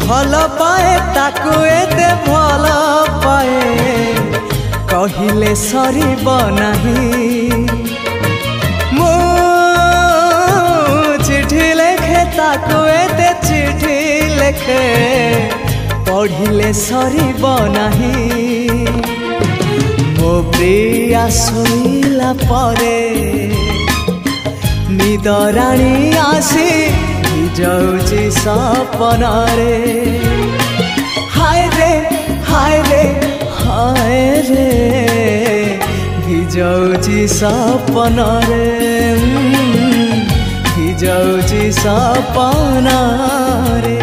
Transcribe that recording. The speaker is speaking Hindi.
भल पाए ताकू एते भल पाए कहिले सरीब नाही मु चिठी लेखे ताकू एते चिठी लेखे पढ़िले सरीब नाही मो प्रिया सोइला परे निदराणी आसी जाऊची सपना रे हाय रे हाय रे हाय रे भिजाऊची सपना रे भिजाऊची सपना रे।